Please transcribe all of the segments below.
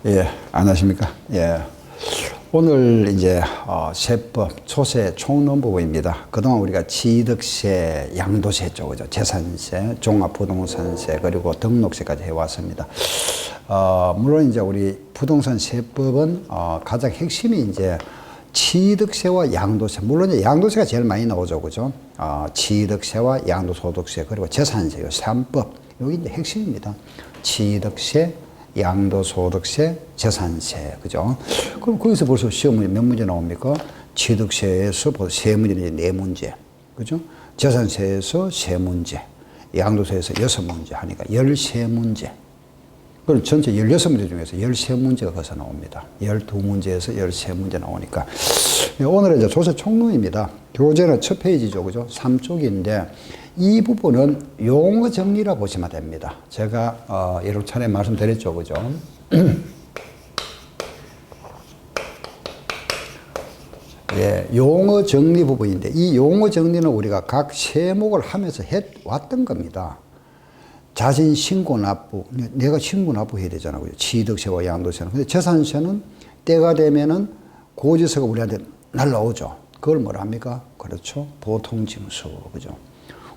예, 안녕하십니까. 예. 오늘 이제 세법, 초세, 총론부입니다. 그동안 우리가 취득세, 양도세 쪽이죠. 재산세, 종합부동산세, 그리고 등록세까지 해왔습니다. 물론 이제 우리 부동산 세법은 가장 핵심이 이제 취득세와 양도세. 물론 이제 양도세가 제일 많이 나오죠, 그죠? 취득세와 양도소득세, 그리고 재산세, 요 3법. 여기 이제 핵심입니다. 취득세, 양도소득세, 재산세, 그죠? 그럼 거기서 벌써 시험 문제 몇 문제 나옵니까? 취득세에서 벌써 세 문제, 네 문제, 그죠? 재산세에서 세 문제, 양도세에서 6문제 하니까 13문제. 그럼 전체 16문제 중에서 13문제가 거기서 나옵니다. 12문제에서 13문제 나오니까. 오늘은 이제 조세 총론입니다. 교재는 첫 페이지죠, 그죠? 3쪽인데, 이 부분은 용어 정리라 보시면 됩니다. 제가 여러 차례 말씀드렸죠, 그죠? 예, 용어 정리 부분인데 이 용어 정리는 우리가 각 세목을 하면서 해왔던 겁니다. 자신 신고 납부, 내가 신고 납부해야 되잖아, 그죠? 취득세와 양도세는. 근데 재산세는 때가 되면은 고지서가 우리한테 날라오죠. 그걸 뭐라 합니까? 그렇죠. 보통징수, 그죠?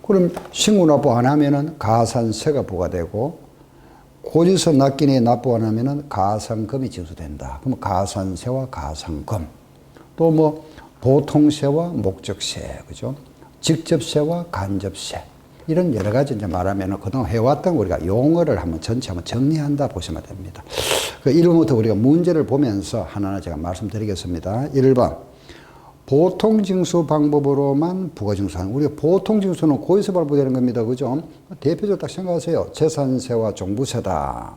그럼 신고 납부 안 하면은 가산세가 부과되고, 고지서 납기에 납부 안 하면은 가산금이 징수된다. 그럼 가산세와 가산금. 또 뭐 보통세와 목적세, 그죠? 직접세와 간접세. 이런 여러 가지 이제 말하면은 그동안 해왔던 우리가 용어를 전체 한번 정리한다 보시면 됩니다. 그 1번부터 우리가 문제를 보면서 하나하나 제가 말씀드리겠습니다. 1번. 보통징수 방법으로만 부가징수하는. 우리가 보통징수는 고에서 발부되는 겁니다. 그죠? 대표적으로 딱 생각하세요. 재산세와 종부세다.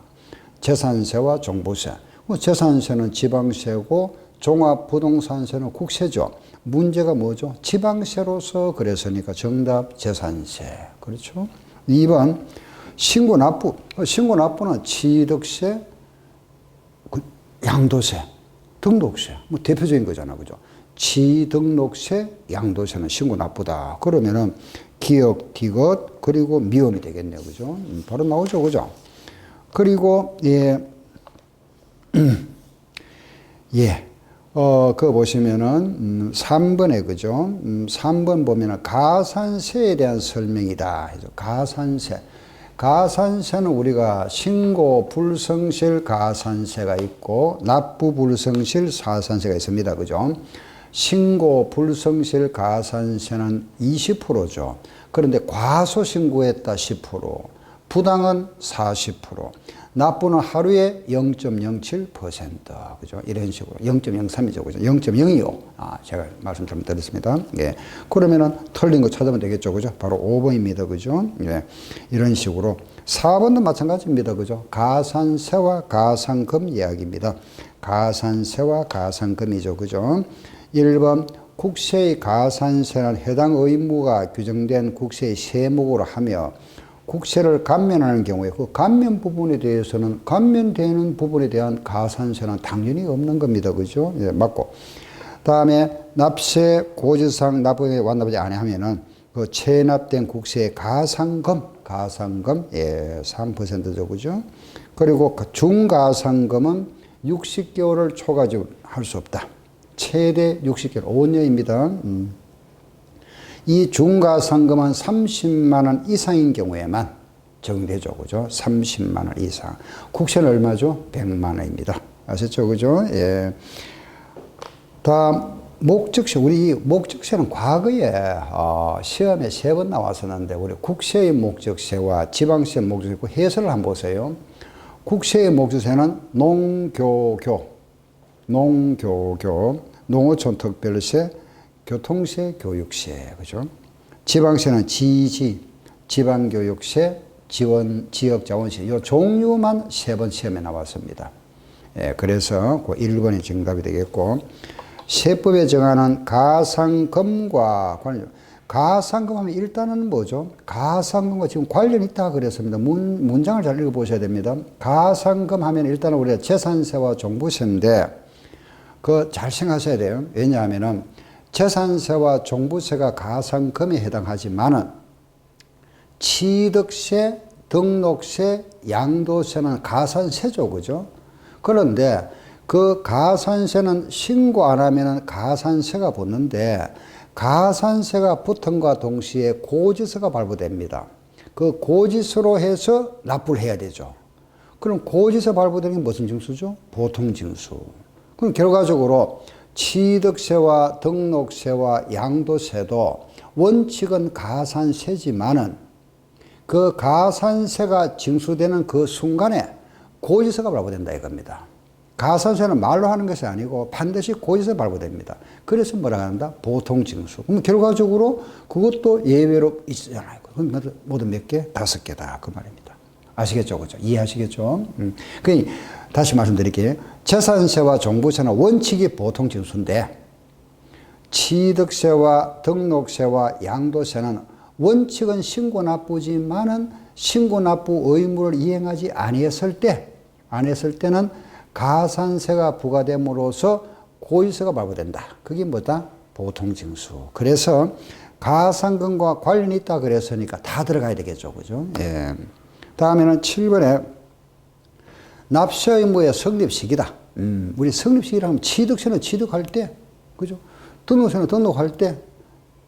재산세와 종부세. 재산세는 지방세고 종합부동산세는 국세죠. 문제가 뭐죠? 지방세로서 그랬으니까 정답 재산세. 그렇죠? 2번 신고납부. 신고납부는 취득세, 양도세, 등록세. 뭐 대표적인 거잖아. 그죠? 취등록세, 양도세는 신고납부다. 그러면은 기억, 디귿, 그리고 미음이 되겠네요. 그죠? 바로 나오죠. 그죠? 그리고, 예, 예. 그거 보시면은, 3번에, 그죠? 3번 보면은 가산세에 대한 설명이다. 가산세. 가산세는 우리가 신고 불성실 가산세가 있고, 납부 불성실 사산세가 있습니다. 그죠? 신고 불성실 가산세는 20%죠. 그런데 과소신고했다 10%, 부당은 40%, 납부는 하루에 0.07%, 그죠? 이런 식으로. 0.03이죠. 그죠? 0.02요. 제가 말씀 좀 드렸습니다. 예. 그러면은 틀린 거 찾으면 되겠죠. 그죠? 바로 5번입니다. 그죠? 예. 이런 식으로. 4번도 마찬가지입니다. 그죠? 가산세와 가산금 이야기입니다. 가산세와 가산금이죠. 그죠? 1번. 국세의 가산세는 해당 의무가 규정된 국세의 세목으로 하며 국세를 감면하는 경우에 그 감면 부분에 대해서는 감면되는 부분에 대한 가산세는 당연히 없는 겁니다. 그죠? 예, 맞고. 다음에 납세 고지상 납부에 완납하지 아니하면은 그 체납된 국세의 가산금, 예, 3%죠. 그죠? 그리고 중가산금은 60개월을 초과할 수 없다. 최대 60개월, 5년입니다. 이 중가상금은 30만 원 이상인 경우에만 적용되죠. 그죠? 30만 원 이상. 국세는 얼마죠? 100만 원입니다. 아셨죠? 그죠? 예. 다음, 목적세. 우리 목적세는 과거에, 시험에 3번 나왔었는데, 우리 국세의 목적세와 지방세 목적세 해설을 한번 보세요. 국세의 목적세는 농어촌 특별세, 교통세, 교육세, 그죠? 지방세는 지방교육세, 지역자원세, 요 종류만 3번 시험에 나왔습니다. 예, 그래서 그 1번이 정답이 되겠고, 세법에 정하는 가산금과 관련, 가산금 하면 일단은 뭐죠? 가산금과 지금 관련이 있다 그랬습니다. 문장을 잘 읽어보셔야 됩니다. 가산금 하면 일단은 우리가 재산세와 종부세인데, 그거 잘 생각하셔야 돼요. 왜냐하면은, 재산세와 종부세가 가산금에 해당하지만은 취득세, 등록세, 양도세는 가산세죠. 그죠? 그런데 그 가산세는 신고 안 하면 가산세가 붙는데 가산세가 붙은 것과 동시에 고지서가 발부됩니다. 그 고지서로 해서 납부를 해야 되죠. 그럼 고지서 발부되는 게 무슨 징수죠? 보통징수. 그럼 결과적으로 취득세와 등록세와 양도세도 원칙은 가산세지만은 그 가산세가 징수되는 그 순간에 고지서가 발부된다 이겁니다. 가산세는 말로 하는 것이 아니고 반드시 고지서 발부됩니다. 그래서 뭐라 한다? 보통징수. 그럼 결과적으로 그것도 예외로 있잖아요. 그럼 모두 몇 개? 5개다. 그 말입니다. 아시겠죠? 그죠? 이해하시겠죠? 그러니 다시 말씀드릴게요. 재산세와 종부세는 원칙이 보통징수인데 취득세와 등록세와 양도세는 원칙은 신고납부지만은 신고납부 의무를 이행하지 아니했을 때는 가산세가 부과됨으로써 고지서가 발부된다. 그게 뭐다? 보통징수. 그래서 가산금과 관련이 있다 그랬으니까 다 들어가야 되겠죠. 그죠? 예. 다음에는 7번에 납세 의무의 성립시기다. 우리 성립시기라 하면 취득세는 취득할 때, 그죠? 등록세는 등록할 때,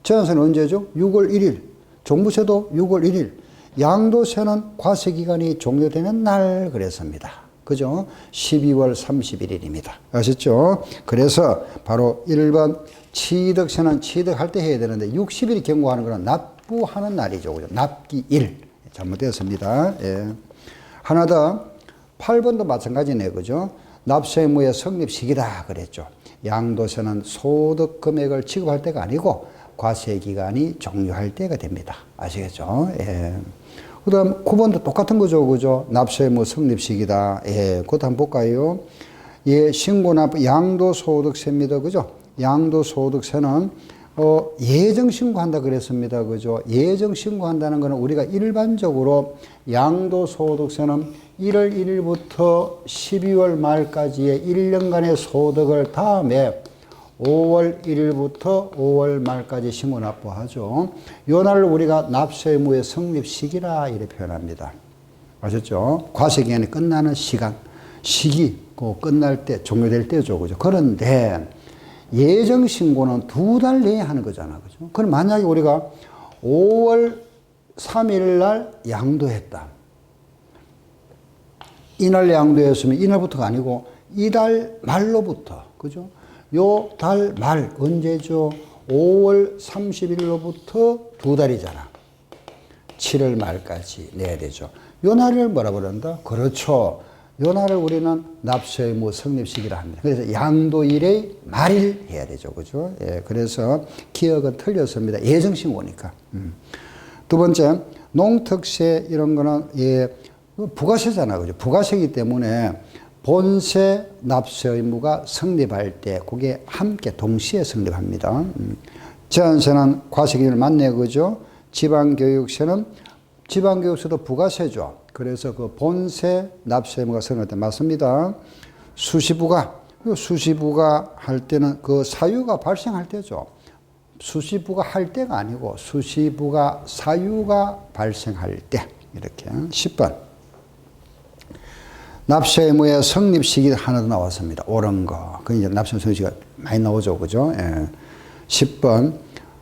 재산세는 언제죠? 6월 1일. 종부세도 6월 1일. 양도세는 과세기간이 종료되는 날 그랬습니다. 그죠? 12월 31일입니다. 아셨죠? 그래서 바로 1번 취득세는 취득할 때 해야 되는데 60일이 경과하는 것은 납부하는 날이죠. 그죠? 납기일. 잘못되었습니다. 예. 하나 더 8번도 마찬가지네요. 그죠? 납세 의무의 성립 시기다 그랬죠. 양도세는 소득 금액을 지급할 때가 아니고 과세 기간이 종료할 때가 됩니다. 아시겠죠? 예. 그 다음 9번도 똑같은 거죠. 그죠? 납세 의무 성립 시기다. 예. 그것도 한번 볼까요? 예, 신고납부 양도소득세입니다. 그죠? 양도소득세는 예정신고한다 그랬습니다. 그죠? 예정신고한다는 것은 우리가 일반적으로 양도소득세는 1월 1일부터 12월 말까지의 1년간의 소득을 다음에 5월 1일부터 5월 말까지 신고납부하죠. 요 날을 우리가 납세 의무의 성립 시기라 이렇게 표현합니다. 아셨죠? 과세기간이 끝나는 시기, 그 끝날 때, 종료될 때죠. 그죠? 그런데 예정신고는 2달 내에 하는 거잖아. 그죠? 그럼 만약에 우리가 5월 3일 날 양도했다. 이날 양도했으면 이날부터가 아니고 이달 말로부터. 그죠? 요 달 말, 언제죠? 5월 30일로부터 2달이잖아. 7월 말까지 내야 되죠. 요 날을 뭐라 그런다? 그렇죠. 요 날을 우리는 납세 의무 성립 시기라 합니다. 그래서 양도일의 말일 해야 되죠. 그죠? 예, 그래서 기억은 틀렸습니다. 예정신고니까. 두 번째, 농특세 이런 거는, 예, 부가세잖아. 그죠? 부가세이기 때문에 본세 납세 의무가 성립할 때, 그게 함께 동시에 성립합니다. 제한세는 과세기준을 맞네. 그죠? 지방교육세는, 지방교육세도 부가세죠. 그래서 그 본세 납세 의무가 성립할 때 맞습니다. 수시부가 할 때는 그 사유가 발생할 때죠. 수시부가 할 때가 아니고 수시부가 사유가 발생할 때. 이렇게. 10번. 납세 의무의 성립 시기 하나 더 나왔습니다. 옳은 거. 그 이제 납세 성립 시기가 많이 나오죠. 그죠? 예. 10번.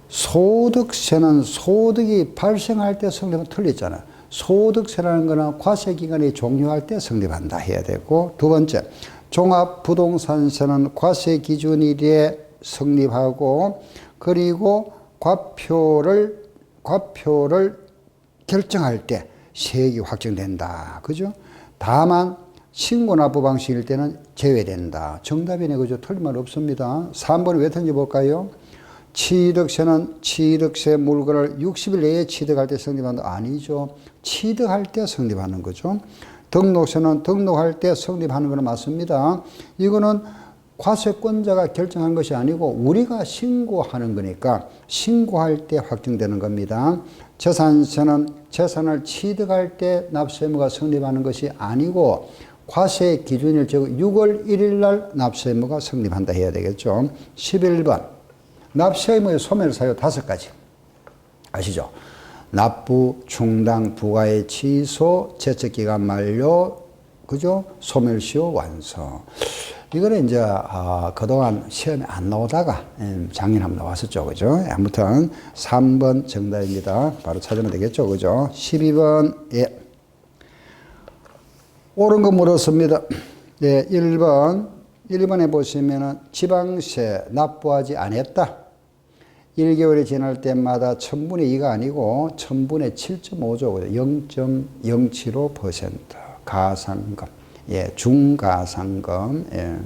소득세는 소득이 발생할 때 성립은 틀렸잖아요. 소득세라는 거는 과세기간이 종료할 때 성립한다 해야 되고, 두 번째, 종합부동산세는 과세기준일에 성립하고, 그리고 과표를 결정할 때 세액이 확정된다. 그죠? 다만, 신고납부 방식일 때는 제외된다. 정답이네. 그죠? 틀린 말 없습니다. 3번은 왜 틀린지 볼까요? 취득세는 취득세 물건을 60일 내에 취득할 때 성립한다. 아니죠. 취득할 때 성립하는 거죠. 등록세는 등록할 때 성립하는 거는 맞습니다. 이거는 과세권자가 결정한 것이 아니고 우리가 신고하는 거니까 신고할 때 확정되는 겁니다. 재산세는 재산을 취득할 때 납세 의무가 성립하는 것이 아니고 과세 기준일 즉 6월 1일 날 납세 의무가 성립한다 해야 되겠죠. 11번. 납세 의무의 소멸 사유 5가지. 아시죠? 납부, 충당, 부과의 취소, 제척기간 만료, 그죠? 소멸시효 완서. 이거는 이제, 그동안 시험에 안 나오다가, 작년 한번 나왔었죠. 그죠? 아무튼, 3번 정답입니다. 바로 찾으면 되겠죠. 그죠? 12번, 예. 옳은 거 물었습니다. 네, 1번에 보시면은 지방세 납부하지 않았다. 1개월이 지날 때마다 1000분의 2가 아니고 1000분의 7.5죠. 0.075% 가산금. 예, 중가산금. 예.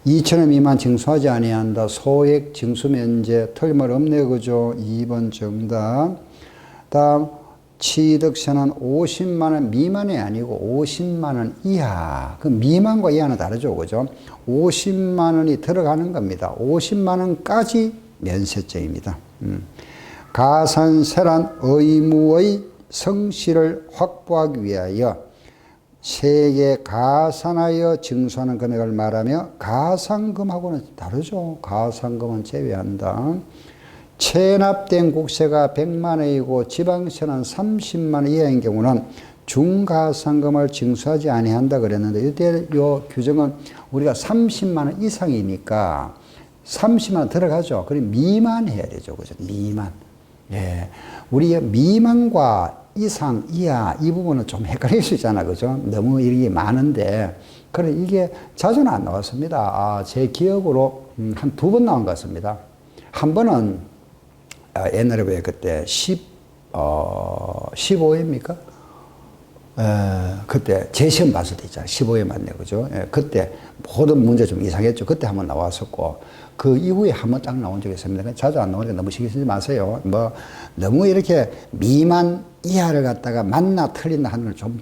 2,000원 미만 징수하지 아니한다. 소액 징수 면제 틀림없네. 그죠? 2번 정답. 다음 취득세는 50만 원 미만이 아니고 50만 원 이하. 그 미만과 이하는 다르죠. 그죠? 50만 원이 들어가는 겁니다. 50만 원까지 면세점입니다. 가산세란 의무의 성실을 확보하기 위하여 세계 가산하여 징수하는 금액을 말하며 가산금하고는 다르죠. 가산금은 제외한다. 체납된 국세가 100만 원이고 지방세는 30만 원 이하인 경우는 중가산금을 징수하지 아니한다 그랬는데 이때 요 규정은 우리가 30만 원 이상이니까 30만 원 들어가죠. 그럼 미만 해야 되죠. 그죠? 미만. 예. 우리 미만과 이상, 이하 이 부분은 좀 헷갈릴 수 있잖아. 그죠? 너무 이게 많은데 그래 이게 자주는 안 나왔습니다. 제 기억으로 한 2번 나온 것 같습니다. 한 번은 옛날에 왜 그때 15회입니까? 그때 재시험 봤을 때 있잖아요. 15회 맞네. 그죠? 그때 모든 문제 좀 이상했죠. 그때 한번 나왔었고, 그 이후에 한번 딱 나온 적이 있습니다. 자주 안 나오니까 너무 신경 쓰지 마세요. 뭐, 너무 이렇게 미만 이하를 갖다가 맞나 틀린다 하는 걸 좀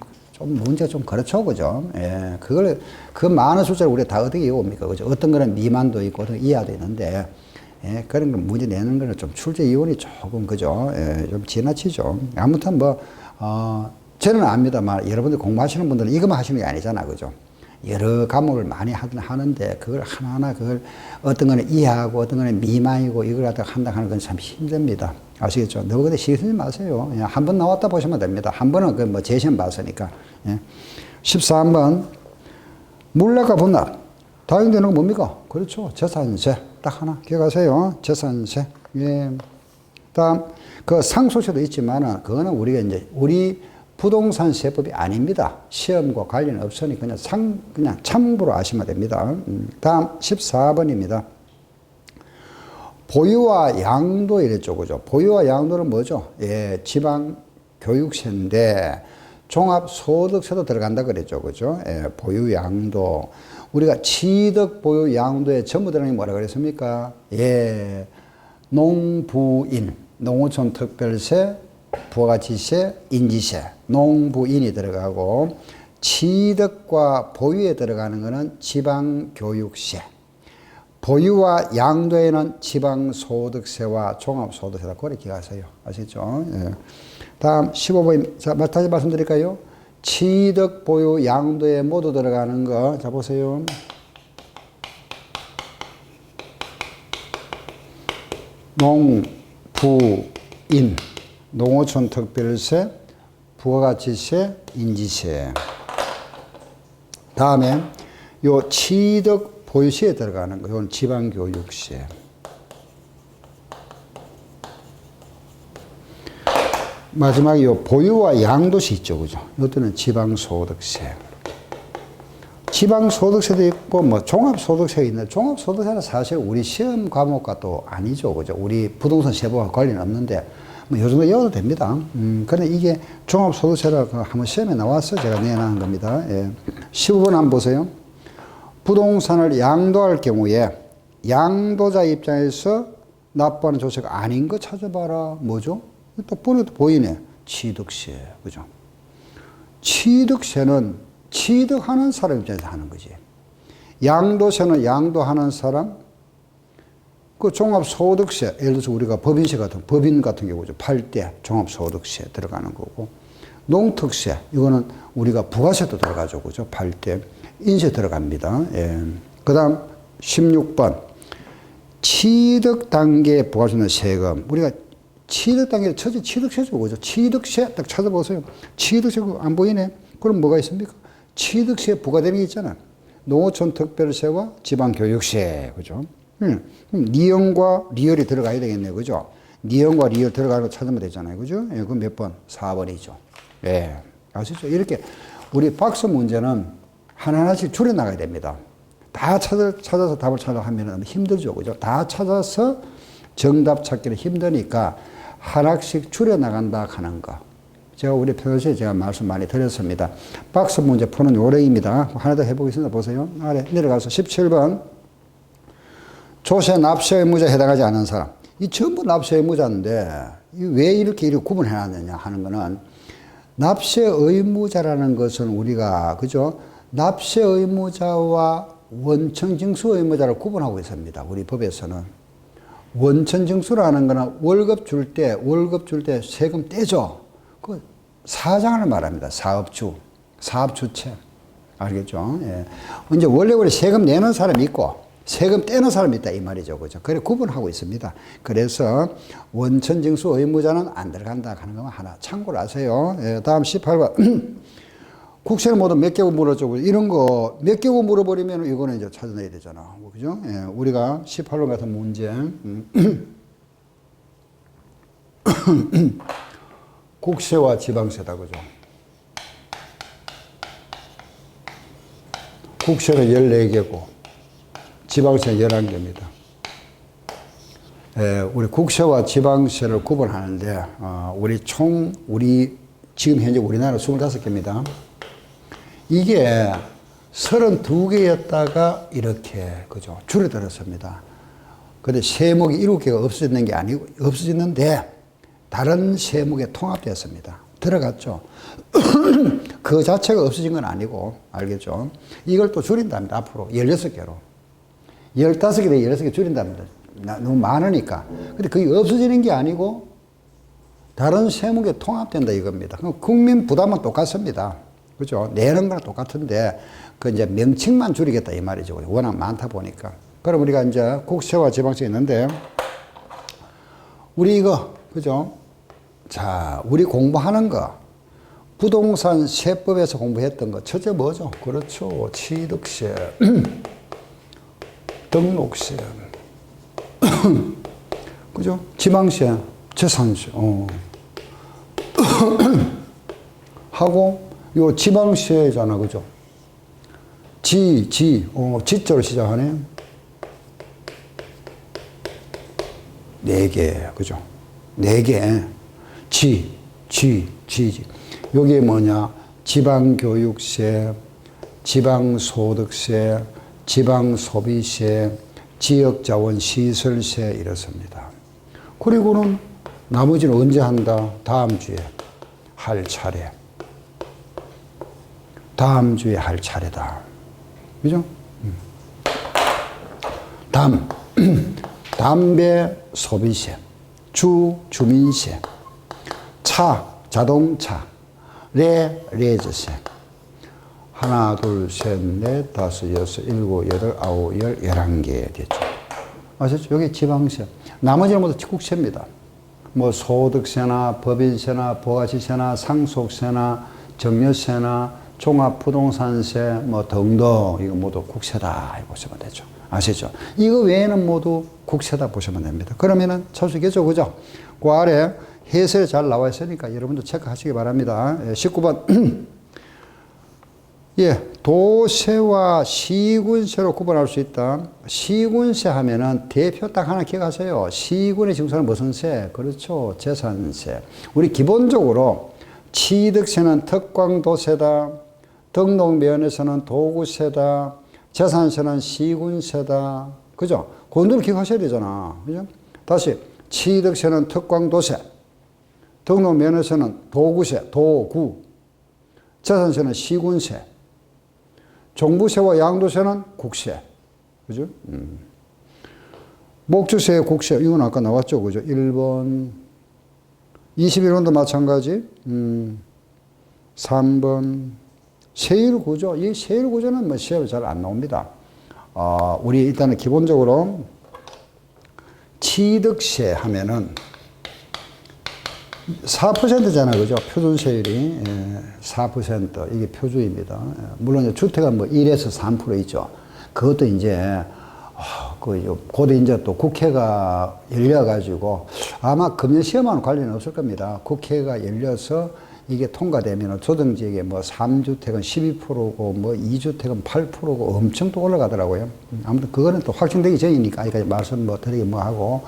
문제가 좀 그렇죠. 그죠? 예. 그 많은 숫자를 우리가 다 어떻게 외웁니까? 그죠? 어떤 거는 미만도 있고, 어떤 이하도 있는데, 예, 그런 거 문제 내는 거는 좀 출제 이론이 조금, 그죠? 예, 좀 지나치죠. 아무튼 뭐, 저는 압니다만 여러분들 공부하시는 분들은 이것만 하시는 게 아니잖아. 그죠? 여러 과목을 많이 하는데 그걸 하나하나 그걸 어떤 거는 이하고 어떤 거는 미만이고 이걸 갖다가 한다 하는 건 참 힘듭니다. 아시겠죠? 너무 근데 신경 쓰지 마세요. 그냥 한 번 나왔다 보시면 됩니다. 한 번은 그 뭐 재시험 봤으니까. 예. 13번. 물납과 분납. 다용되는 건 뭡니까? 그렇죠. 재산세. 딱 하나 기억하세요. 재산세. 예. 다음, 그 상속세도 있지만은 그거는 우리가 이제 우리 부동산 세법이 아닙니다. 시험과 관련 없으니 그냥 참고로 아시면 됩니다. 다음 14번입니다. 보유와 양도 이랬죠. 그죠? 보유와 양도는 뭐죠? 예, 지방 교육세인데 종합소득세도 들어간다 그랬죠. 그죠? 예, 보유 양도. 우리가 취득 보유 양도에 전부 들어가는 게 뭐라 그랬습니까? 예, 농부인, 농어촌 특별세, 부가가치세, 인지세, 농부인이 들어가고 취득과 보유에 들어가는 것은 지방교육세, 보유와 양도에는 지방소득세와 종합소득세다. 그렇게 기억하세요. 아시겠죠? 예. 다음 15번. 자, 다시 말씀드릴까요? 취득, 보유, 양도에 모두 들어가는 거. 자, 보세요. 농부인, 농어촌 특별세, 부가가치세, 인지세. 다음에 요 취득 보유세에 들어가는 거, 이건 지방교육세. 마지막에 요 보유와 양도세 있죠, 그죠? 이것들은 지방소득세. 지방소득세도 있고, 뭐, 종합소득세가 있는데, 종합소득세는 사실 우리 시험 과목과 또 아니죠, 그죠? 우리 부동산 세법과 관련 없는데, 뭐, 요 정도 외워도 됩니다. 근데 이게 종합소득세라고 한번 시험에 나왔어. 제가 내놓은 겁니다. 예. 15번 한번 보세요. 부동산을 양도할 경우에 양도자 입장에서 납부하는 조세가 아닌 거 찾아봐라. 뭐죠? 또 보이네. 취득세. 그죠? 취득세는 취득하는 사람 입장에서 하는 거지. 양도세는 양도하는 사람, 그 종합소득세, 예를 들어서 우리가 법인 같은 경우죠. 팔 때 종합소득세 들어가는 거고, 농특세, 이거는 우리가 부가세도 들어가죠. 그죠? 팔 때. 인세 들어갑니다. 예. 그 다음 16번. 취득 단계에 부과되는 세금. 우리가 취득 단계를 첫째 취득세죠. 그죠? 취득세 딱 찾아보세요. 취득세 안 보이네? 그럼 뭐가 있습니까? 취득세 부과되는 게 있잖아. 농어촌 특별세와 지방교육세, 그죠? 니은과 리을이 들어가야 되겠네요, 그죠? 니은과 리을 들어가는 거 찾으면 되잖아요, 그죠? 예, 그럼 몇 번? 4번이죠. 예, 아시죠? 이렇게 우리 박스 문제는 하나하나씩 줄여나가야 됩니다. 다 찾아서 답을 찾아 하면 힘들죠, 그죠? 다 찾아서 정답 찾기는 힘드니까 하나씩 줄여나간다 하는 거. 제가 우리 평소에 제가 말씀 많이 드렸습니다. 박스 문제 푸는 요령입니다. 하나 더 해보겠습니다. 보세요. 아래 내려가서 17번. 조세 납세 의무자에 해당하지 않은 사람. 이 전부 납세 의무자인데 왜 이렇게 구분해놨느냐 하는 거는 납세 의무자라는 것은 우리가 그죠? 납세 의무자와 원천 징수 의무자를 구분하고 있습니다. 우리 법에서는. 원천 징수라는 거는 월급 줄 때 세금 떼죠. 그 사장을 말합니다. 사업주, 사업주체. 알겠죠? 예. 이제 원래 세금 내는 사람이 있고 세금 떼는 사람이 있다 이 말이죠. 그죠? 그래 구분하고 있습니다. 그래서 원천 징수 의무자는 안 들어간다 하는 거 하나 참고를 하세요. 예. 다음 18번. 국세는 모두 몇 개국 물어주고 이런 거 몇 개국 물어버리면 이거는 이제 찾아내야 되잖아. 그죠? 예. 우리가 18번 같은 문제. 국세와 지방세다, 그죠? 국세는 14개고, 지방세는 11개입니다. 우리 국세와 지방세를 구분하는데, 우리 지금 현재 우리나라 25개입니다. 이게 32개였다가 이렇게, 그죠? 줄어들었습니다. 근데 세목이 7개가 없어지는 게 아니고, 없어지는데, 다른 세목에 통합되었습니다. 들어갔죠. 그 자체가 없어진 건 아니고, 알겠죠? 이걸 또 줄인답니다. 앞으로 16개로. 15개 대 16개 줄인답니다. 너무 많으니까. 근데 그게 없어지는 게 아니고, 다른 세목에 통합된다 이겁니다. 그럼 국민 부담은 똑같습니다. 그죠? 내는 건 똑같은데, 그 이제 명칭만 줄이겠다 이 말이죠. 워낙 많다 보니까. 그럼 우리가 이제 국세와 지방세 있는데, 우리 이거, 그죠? 자, 우리 공부하는 거. 부동산 세법에서 공부했던 거. 첫째 뭐죠? 그렇죠. 취득세, 등록세, 그죠? 지방세, 재산세, 하고, 요 지방세잖아. 그죠? 지자로 시작하네. 4개, 그죠? 4개. 지. 여기에 뭐냐? 지방교육세, 지방소득세, 지방소비세, 지역자원시설세 이렇습니다. 그리고는 나머지는 언제 한다? 다음 주에 할 차례. 다음 주에 할 차례다. 그죠? 담배 소비세, 주민세, 자동차, 레저세. 하나, 둘, 셋, 넷, 다섯, 여섯, 일곱, 여덟, 아홉, 열, 11개 됐죠. 아셨죠? 여기 지방세. 나머지는 모두 국세입니다. 뭐 소득세나 법인세나 부가세나 상속세나 정려세나 종합부동산세 뭐 등등 이거 모두 국세다 보시면 되죠. 아시죠? 이거 외에는 모두 국세다 보시면 됩니다. 그러면은 찰 수 있겠죠, 그죠? 그 아래 해설이 잘 나와 있으니까 여러분도 체크하시기 바랍니다. 19번. 예, 도세와 시군세로 구분할 수 있다. 시군세 하면은 대표 딱 하나 기억하세요. 시군의 징수는 무슨 세? 그렇죠. 재산세. 우리 기본적으로 취득세는 특광도세다. 등록면에서는 도구세다. 재산세는 시군세다. 그죠? 그건 기억하셔야 되잖아. 그죠? 다시. 취득세는 특광도세. 등록면에서는 도구세, 도구. 재산세는 시군세. 종부세와 양도세는 국세. 그죠? 목주세, 국세. 이건 아까 나왔죠. 그죠? 1번. 21번도 마찬가지. 3번. 세율구조. 이 세율구조는 뭐 시험에 잘 안 나옵니다. 우리 일단은 기본적으로 취득세 하면은 4%잖아, 그죠? 표준세율이 4%. 이게 표준입니다. 물론 이제 주택은 뭐 1에서 3% 있죠. 그것도 이제 곧 이제 또 국회가 열려가지고 아마 금년 시험하고는 관련은 없을 겁니다. 국회가 열려서 이게 통과되면 조정지역에 뭐 3주택은 12%고 뭐 2주택은 8%고 엄청 또 올라가더라고요. 아무튼 그거는 또 확정되기 전이니까 여기까지 말씀 뭐 드리기 뭐 하고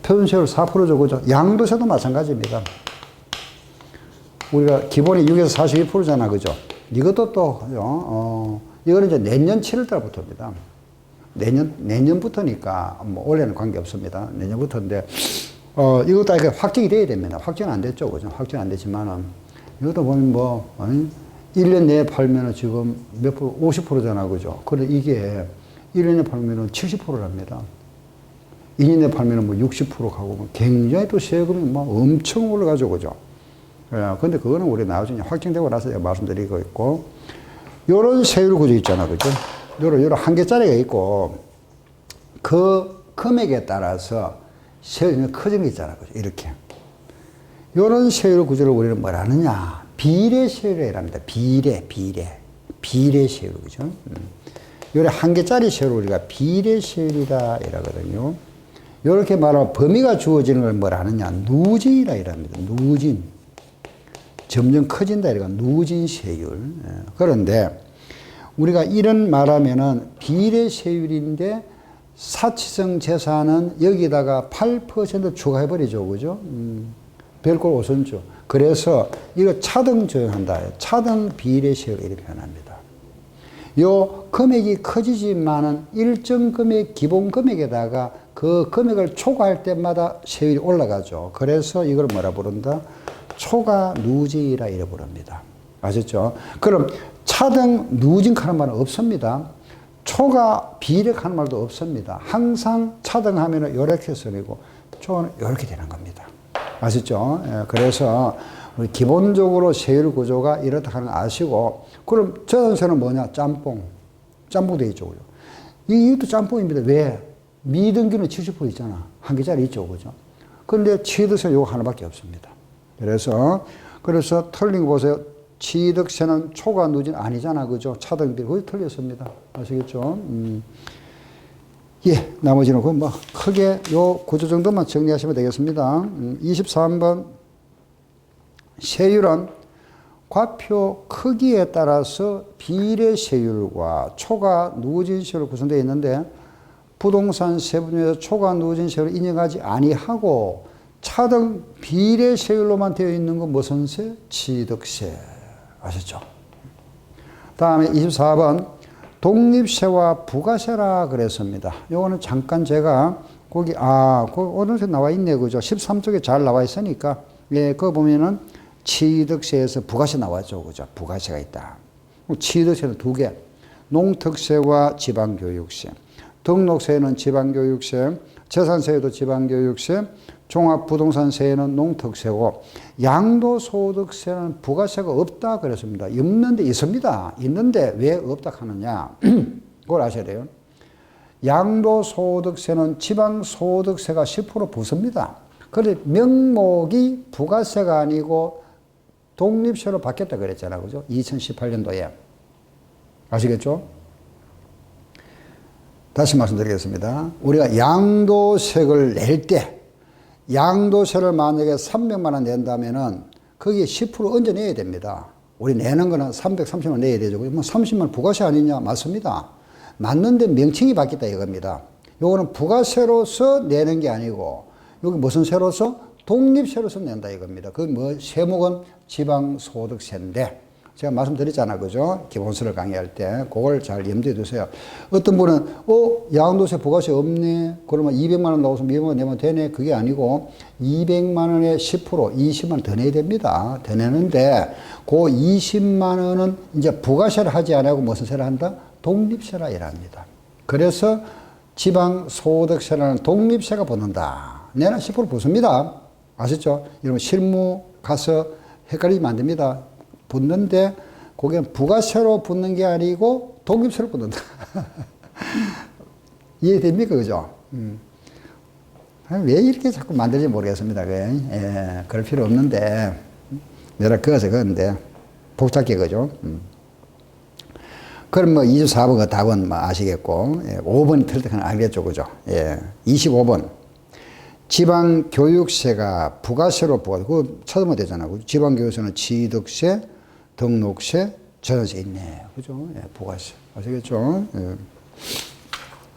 표준세율 4%죠, 그죠? 양도세도 마찬가지입니다. 우리가 기본이 6에서 42%잖아, 그죠? 이것도 또 이거는 이제 내년 7월달부터입니다. 내년부터니까 뭐 올해는 관계 없습니다. 내년부터인데 이것도 이렇게 확정이 돼야 됩니다. 확정 안 됐죠, 그죠? 확정 안 됐지만은 이것도 보면 뭐 1년 내에 팔면은 지금 몇 프로 50%잖아, 그죠? 그런데 이게 1년에 팔면은 70%랍니다. 2년 내에 팔면은 뭐 60% 가고 굉장히 또 세금이 뭐 엄청 올라가죠, 그죠? 근데 그거는 우리 나중에 확정되고 나서 제가 말씀드리고 있고 요런 세율 구조 있잖아, 그죠? 요런 한 개짜리가 있고 그 금액에 따라서 세율이 커진 게 있잖아, 그죠? 이렇게. 요런 세율 구조를 우리는 뭐라 하느냐? 비례 세율이라 합니다. 비례 세율, 그죠? 요래 한 개짜리 세율을 우리가 비례 세율이다 이러거든요. 요렇게 말하면 범위가 주어지는 걸 뭐라 하느냐? 누진이라 이랍니다. 누진. 점점 커진다 이러니까 누진 세율. 그런데 우리가 이런 말하면은 비례 세율인데 사치성 재산은 여기다가 8% 추가해버리죠, 그죠? 별꼴 오선죠. 그래서 이거 차등 조정한다. 차등 비례 세율 이렇게 표현합니다. 요 금액이 커지지만은 일정 금액, 기본 금액에다가 그 금액을 초과할 때마다 세율이 올라가죠. 그래서 이걸 뭐라 부른다? 초과 누진이라 이래 부릅니다. 아셨죠? 그럼 차등 누진하는 말은 없습니다. 초과 비례하는 말도 없습니다. 항상 차등하면은 요렇게 써내고 초는 요렇게 되는 겁니다. 아셨죠? 그래서 우리 기본적으로 세율 구조가 이렇다 하는 거 아시고 그럼 저전세는 뭐냐? 짬뽕. 짬뽕 돼 있죠, 그죠? 이것도 짬뽕입니다. 왜? 미등기는 70% 있잖아. 한 개짜리 있죠, 그죠? 근데 취득세 요거 하나밖에 없습니다. 그래서 틀린 거 보세요. 취득세는 초과 누진 아니잖아, 그죠? 차등비 거의 틀렸습니다. 아시겠죠? 예, 나머지는 그 뭐 크게 요 구조 정도만 정리하시면 되겠습니다. 23번 세율은 과표 크기에 따라서 비례 세율과 초과 누진 세율로 구성되어 있는데 부동산 세부 중에서 초과 누진 세율을 인정하지 아니하고 차등 비례 세율로만 되어 있는 건 무슨 세? 취득세. 아셨죠? 다음에 24번 독립세와 부가세라 그랬습니다. 요거는 잠깐 제가 거기 오늘도 나와 있네, 그죠? 13쪽에 잘 나와 있으니까 예, 그거 보면은 취득세에서 부가세 나왔죠, 그죠? 부가세가 있다. 취득세는 두 개, 농특세와 지방교육세. 등록세는 지방교육세, 재산세에도 지방교육세, 종합부동산세에는 농특세고 양도소득세는 부가세가 없다 그랬습니다. 없는데 있습니다. 있는데 왜 없다 하느냐? 그걸 아셔야 돼요. 양도소득세는 지방소득세가 10% 붙습니다. 그런데 명목이 부가세가 아니고 독립세로 바뀌었다 그랬잖아요, 그죠? 2018년도에. 아시겠죠? 다시 말씀드리겠습니다. 우리가 양도세를 낼 때 양도세를 만약에 300만 원 낸다면은 거기에 10% 얹어내야 됩니다. 우리 내는 거는 330만 원 내야 되죠. 뭐 30만 원 부가세 아니냐? 맞습니다. 맞는데 명칭이 바뀌었다 이겁니다. 요거는 부가세로서 내는 게 아니고 여기 무슨 세로서? 독립세로서 낸다 이겁니다. 그 뭐 세목은 지방소득세인데 제가 말씀드렸잖아요, 그죠? 기본세를 강의할 때 그걸 잘 염두에 두세요. 어떤 분은 양도세 부가세 없네. 그러면 200만 원 나와서 200만 원 내면 되네. 그게 아니고 200만 원에 10% 20만 원 더 내야 됩니다. 더 내는데 그 20만 원은 이제 부가세를 하지 않고 무슨 세를 한다? 독립세라 이랍니다. 그래서 지방소득세라는 독립세가 붙는다. 내는 10% 붙습니다. 아셨죠? 여러분 실무 가서 헷갈리면 안 됩니다. 붙는데 거기는 부가세로 붙는 게 아니고 독립세로 붙는다. 이해됩니까? 그죠? 왜 이렇게 자꾸 만들지 모르겠습니다. 예, 그럴 필요 없는데, 내가 그어서 그건데, 복잡하게 그죠? 그럼 뭐 24번 그 답은 뭐 아시겠고, 예, 5번이 틀릴 때는 알겠죠. 그죠? 예, 25번. 지방교육세가 부가세로 그거 찾으면 되잖아. 지방교육세는 취득세, 등록세, 전세 있네. 그죠? 예, 부가세. 아시겠죠? 예.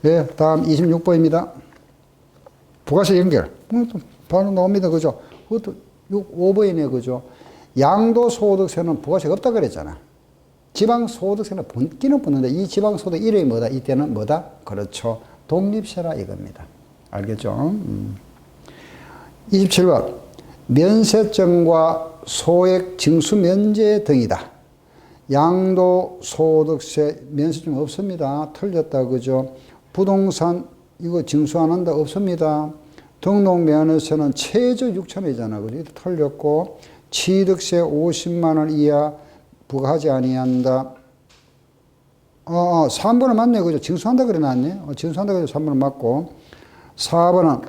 예, 다음 26번입니다. 부가세 연결. 바로 나옵니다. 그죠? 그것도 5번이네. 그죠? 양도소득세는 부가세가 없다 그랬잖아. 지방소득세는 붙기는 붙는데 이 지방소득 이름이 뭐다? 이때는 뭐다? 그렇죠. 독립세라 이겁니다. 알겠죠? 27번. 면세점과 소액 징수 면제 등이다. 양도소득세 면세점 없습니다. 틀렸다. 그죠? 부동산 이거 징수 안 한다. 없습니다. 등록면허세는 최저 6,000원이잖아. 그죠? 틀렸고 취득세 50만 원 이하 부과하지 아니한다. 3번은 맞네. 그죠? 징수한다 그래 놨네. 징수한다 그래 3번은 맞고 4번은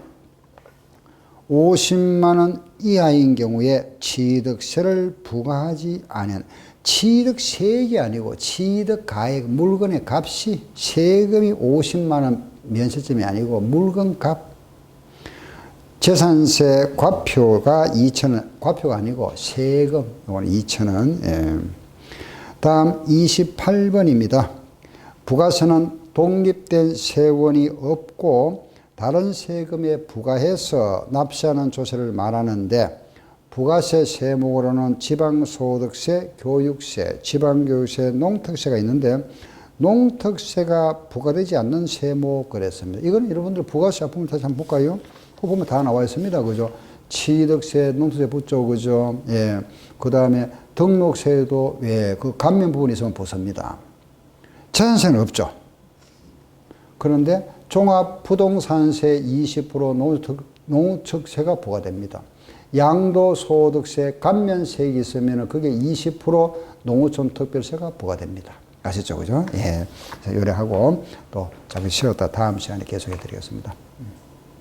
50만 원 이하인 경우에 취득세를 부과하지 않은 취득세액이 아니고 취득가액 물건의 값이 세금이 50만 원 면세점이 아니고 물건 값 재산세 과표가 2,000원 과표가 아니고 세금 이건 2,000원 예. 다음 28번입니다. 부가세는 독립된 세원이 없고 다른 세금에 부과해서 납세하는 조세를 말하는데 부가세 세목으로는 지방소득세, 교육세, 지방교육세, 농특세가 있는데 농특세가 부과되지 않는 세목 그랬습니다. 이건 여러분들 부가세 앞부분 다시 한번 볼까요? 그거 보면 다 나와 있습니다. 그죠? 취득세, 농특세 붙죠. 그죠? 예. 그 다음에 등록세도 예, 그 감면 부분이 있으면 벗습니다. 재산세는 없죠. 그런데 종합부동산세 20% 농특세가 부과됩니다. 양도소득세 감면세액이 있으면 그게 20% 농어촌 특별세가 부과됩니다. 아시죠? 그죠? 예. 요래하고 또 잠시 쉬었다 다음 시간에 계속해 드리겠습니다.